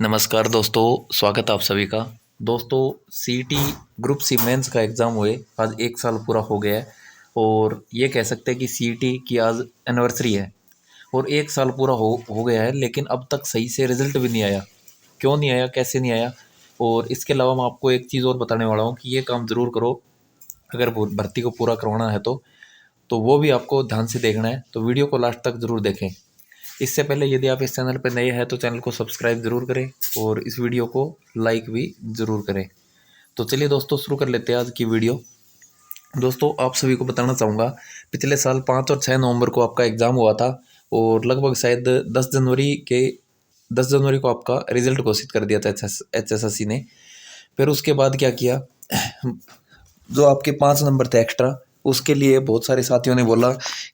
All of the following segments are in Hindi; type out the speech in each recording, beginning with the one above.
नमस्कार दोस्तों, स्वागत है आप सभी का। दोस्तों, सीईटी ग्रुप सी मेंस का एग्ज़ाम हुए आज 1 साल पूरा हो गया है और ये कह सकते हैं कि सीईटी की आज एनिवर्सरी है और 1 साल पूरा हो गया है, लेकिन अब तक सही से रिजल्ट भी नहीं आया। क्यों नहीं आया, कैसे नहीं आया? और इसके अलावा मैं आपको एक चीज़ और बताने वाला हूँ कि ये काम ज़रूर करो अगर भर्ती को पूरा करवाना है तो वो भी आपको ध्यान से देखना है, तो वीडियो को लास्ट तक ज़रूर देखें। इससे पहले यदि आप इस चैनल पर नए हैं तो चैनल को सब्सक्राइब ज़रूर करें और इस वीडियो को लाइक भी ज़रूर करें। तो चलिए दोस्तों, शुरू कर लेते हैं आज की वीडियो। दोस्तों, आप सभी को बताना चाहूँगा, पिछले साल 5 और 6 नवंबर को आपका एग्ज़ाम हुआ था और लगभग शायद 10 जनवरी को आपका रिजल्ट घोषित कर दिया था HSSC ने। फिर उसके बाद क्या किया, जो आपके 5 नंबर थे एक्स्ट्रा, उसके लिए बहुत सारे साथियों ने बोला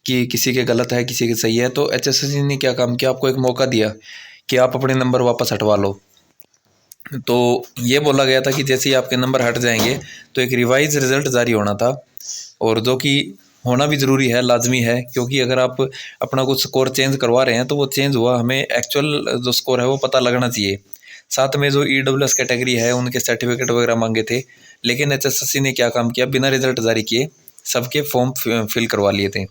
कि किसी के गलत है, किसी के सही है। तो HSSC ने क्या काम किया, आपको एक मौका दिया कि आप अपने नंबर वापस हटवा लो। तो ये बोला गया था कि जैसे ही आपके नंबर हट जाएंगे तो एक रिवाइज रिजल्ट जारी होना था, और जो कि होना भी ज़रूरी है, लाजमी है, क्योंकि अगर आप अपना कुछ स्कोर चेंज करवा रहे हैं तो वो चेंज हुआ, हमें एक्चुअल जो स्कोर है वो पता लगना चाहिए। साथ में जो EWS कैटेगरी है उनके सर्टिफिकेट वगैरह मांगे थे, लेकिन HSSC ने क्या काम किया, बिना रिजल्ट जारी किए सबके फॉर्म फिल करवा लिए थे।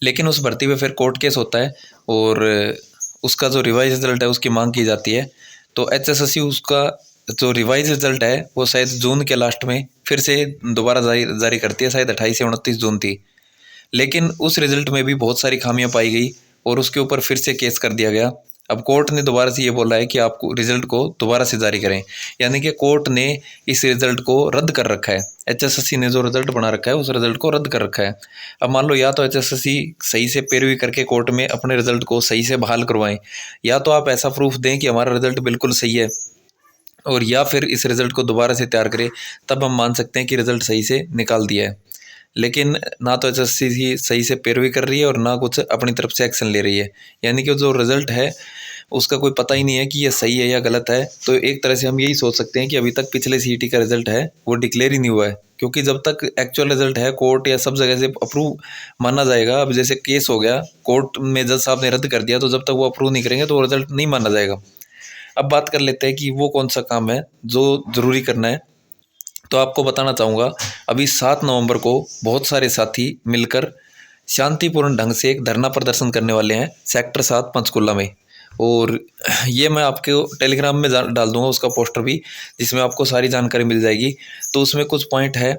लेकिन उस भर्ती पे फिर कोर्ट केस होता है और उसका जो रिवाइज रिजल्ट है उसकी मांग की जाती है। तो HSSC उसका जो रिवाइज रिजल्ट है वो शायद जून के लास्ट में फिर से दोबारा जारी करती है, शायद 28 या 29 जून थी। लेकिन उस रिजल्ट में भी बहुत सारी खामियां पाई गई और उसके ऊपर फिर से केस कर दिया गया। अब कोर्ट ने दोबारा से ये बोला है कि आपको रिजल्ट को दोबारा से जारी करें, यानी कि कोर्ट ने इस रिजल्ट को रद्द कर रखा है। HSSC ने जो रिजल्ट बना रखा है उस रिजल्ट को रद्द कर रखा है। अब मान लो, या तो HSSC सही से पैरवी करके कोर्ट में अपने रिजल्ट को सही से बहाल करवाएं, या तो आप ऐसा प्रूफ दें कि हमारा रिजल्ट बिल्कुल सही है, और या फिर इस रिजल्ट को दोबारा से तैयार करें, तब हम मान सकते हैं कि रिजल्ट सही से निकाल दिया है। लेकिन ना तो HSSC सही से पैरवी कर रही है और ना कुछ अपनी तरफ से एक्शन ले रही है, यानी कि जो रिजल्ट है उसका कोई पता ही नहीं है कि ये सही है या गलत है। तो एक तरह से हम यही सोच सकते हैं कि अभी तक पिछले सीईटी का रिजल्ट है वो डिक्लेयर ही नहीं हुआ है, क्योंकि जब तक एक्चुअल रिजल्ट है कोर्ट या सब जगह से अप्रूव माना जाएगा। अब जैसे केस हो गया, कोर्ट में जज साहब ने रद्द कर दिया, तो जब तक वो अप्रूव नहीं करेंगे तो वो रिजल्ट नहीं माना जाएगा। अब बात कर लेते हैं कि वो कौन सा काम है जो ज़रूरी करना है। तो आपको बताना चाहूँगा, अभी 7 नवंबर को बहुत सारे साथी मिलकर शांतिपूर्ण ढंग से एक धरना प्रदर्शन करने वाले हैं सेक्टर 7 पंचकुला में। और ये मैं आपके टेलीग्राम में डाल दूंगा उसका पोस्टर भी, जिसमें आपको सारी जानकारी मिल जाएगी। तो उसमें कुछ पॉइंट है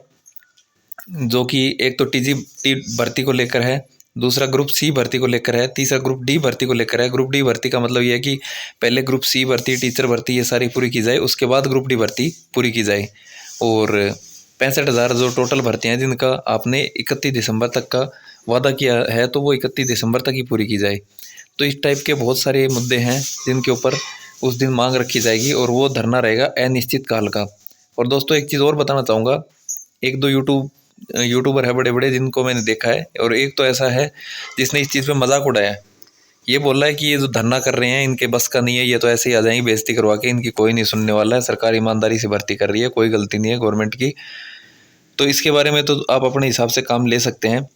जो कि एक तो TGT भर्ती को लेकर है, दूसरा ग्रुप C भर्ती को लेकर है, तीसरा ग्रुप D भर्ती को लेकर है। ग्रुप D भर्ती का मतलब ये है कि पहले ग्रुप C भर्ती, टीचर भर्ती, ये सारी पूरी की जाए, उसके बाद ग्रुप D भर्ती पूरी की जाए। और 65,000 जो टोटल भर्तियाँ हैं जिनका आपने 31 दिसंबर तक का वादा किया है, तो वो 31 दिसंबर तक ही पूरी की जाए। तो इस टाइप के बहुत सारे मुद्दे हैं जिनके ऊपर उस दिन मांग रखी जाएगी, और वो धरना रहेगा अनिश्चित काल का। और दोस्तों, एक चीज़ और बताना चाहूँगा, एक दो यूट्यूबर है बड़े बड़े जिनको मैंने देखा है, और एक तो ऐसा है जिसने इस चीज़ पे मजाक उड़ाया है। ये बोल रहा है कि ये जो धरना कर रहे हैं इनके बस का नहीं है, ये तो ऐसे ही आ जाएंगे बेइज्जती करवा के, इनकी कोई नहीं सुनने वाला है, सरकार ईमानदारी से भर्ती कर रही है, कोई गलती नहीं है गवर्नमेंट की। तो इसके बारे में तो आप अपने हिसाब से काम ले सकते हैं,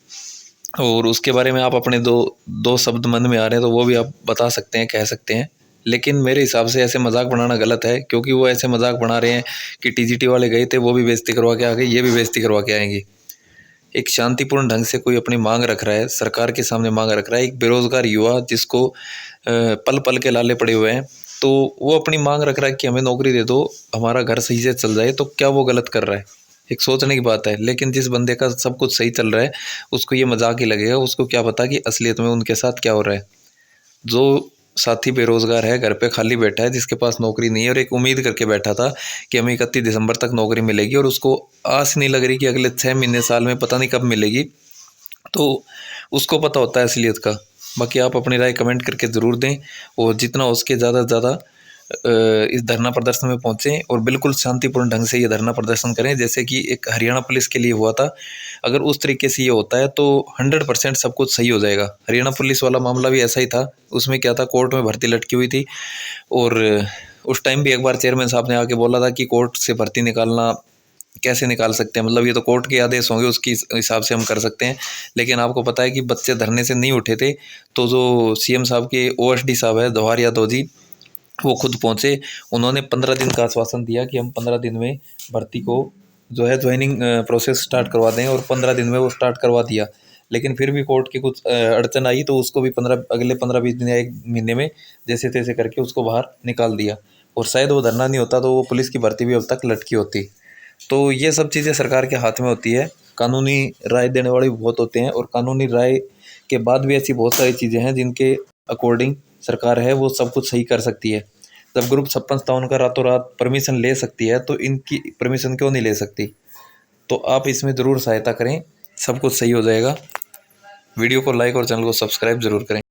और उसके बारे में आप अपने दो दो शब्द मन में आ रहे हैं तो वो भी आप बता सकते हैं, कह सकते हैं। लेकिन मेरे हिसाब से ऐसे मजाक बनाना गलत है, क्योंकि वो ऐसे मजाक बना रहे हैं कि TGT वाले गए थे, वो भी बेइज्जती करवा के आ गए, ये भी बेइज्जती करवा के आएंगे। एक शांतिपूर्ण ढंग से कोई अपनी मांग रख रहा है, सरकार के सामने मांग रख रहा है, एक बेरोजगार युवा जिसको पल पल के लाले पड़े हुए हैं, तो वो अपनी मांग रख रहा है कि हमें नौकरी दे दो, हमारा घर सही से चल जाए। तो क्या वो गलत कर रहा है? एक सोचने की बात है। लेकिन जिस बंदे का सब कुछ सही चल रहा है उसको ये मजाक ही लगेगा, उसको क्या पता कि असलियत में उनके साथ क्या हो रहा है। जो साथी बेरोजगार है, घर पे खाली बैठा है, जिसके पास नौकरी नहीं है और एक उम्मीद करके बैठा था कि हमें 31 दिसंबर तक नौकरी मिलेगी, और उसको आस नहीं लग रही कि अगले 6 महीने साल में पता नहीं कब मिलेगी, तो उसको पता होता है असलियत का। बाकी आप अपनी राय कमेंट करके ज़रूर दें, और जितना हो सके ज़्यादा से ज़्यादा इस धरना प्रदर्शन में पहुँचें, और बिल्कुल शांतिपूर्ण ढंग से ये धरना प्रदर्शन करें, जैसे कि एक हरियाणा पुलिस के लिए हुआ था। अगर उस तरीके से ये होता है तो 100% सब कुछ सही हो जाएगा। हरियाणा पुलिस वाला मामला भी ऐसा ही था। उसमें क्या था, कोर्ट में भर्ती लटकी हुई थी, और उस टाइम भी एक बार चेयरमैन साहब ने आके बोला था कि कोर्ट से भर्ती निकालना कैसे निकाल सकते हैं, मतलब ये तो कोर्ट के आदेश होंगे, उसके हिसाब से हम कर सकते हैं। लेकिन आपको पता है कि बच्चे धरने से नहीं उठे थे, तो जो CM साहब के OSD साहब है जवाहर यादव जी, वो खुद पहुँचे। उन्होंने 15 दिन का आश्वासन दिया कि हम 15 दिन में भर्ती को जो है ज्वाइनिंग प्रोसेस स्टार्ट करवा दें, और 15 दिन में वो स्टार्ट करवा दिया। लेकिन फिर भी कोर्ट की कुछ अड़चन आई, तो उसको भी अगले 15-20 दिन या 1 महीने में जैसे तैसे करके उसको बाहर निकाल दिया। और शायद वो धरना नहीं होता तो वो पुलिस की भर्ती भी अब तक लटकी होती। तो ये सब चीज़ें सरकार के हाथ में होती है। कानूनी राय देने वाले भी बहुत होते हैं, और कानूनी राय के बाद भी ऐसी बहुत सारी चीज़ें हैं जिनके अकॉर्डिंग सरकार है वो सब कुछ सही कर सकती है। जब ग्रुप 56-57 का रातों रात परमिशन ले सकती है, तो इनकी परमिशन क्यों नहीं ले सकती? तो आप इसमें ज़रूर सहायता करें, सब कुछ सही हो जाएगा। वीडियो को लाइक और चैनल को सब्सक्राइब ज़रूर करें।